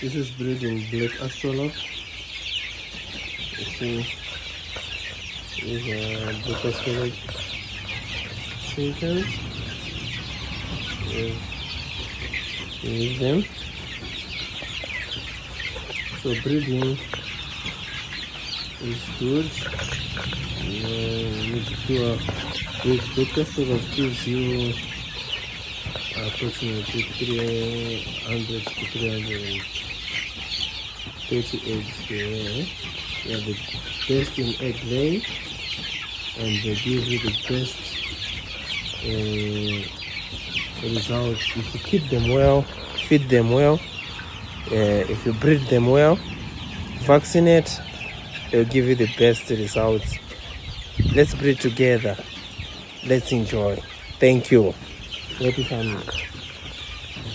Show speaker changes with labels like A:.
A: This is breeding black astrolog. You see, these are black astrolog chickens. Use them. So breeding is good. With black astrolog gives you approximately 300 to 330 eggs here. They are the best in egg laying, and they give you the best results if you keep them well, feed them well, if you breed them well, vaccinate, they'll give you the best results. Let's breed together. Let's enjoy. Thank you. Happy farming.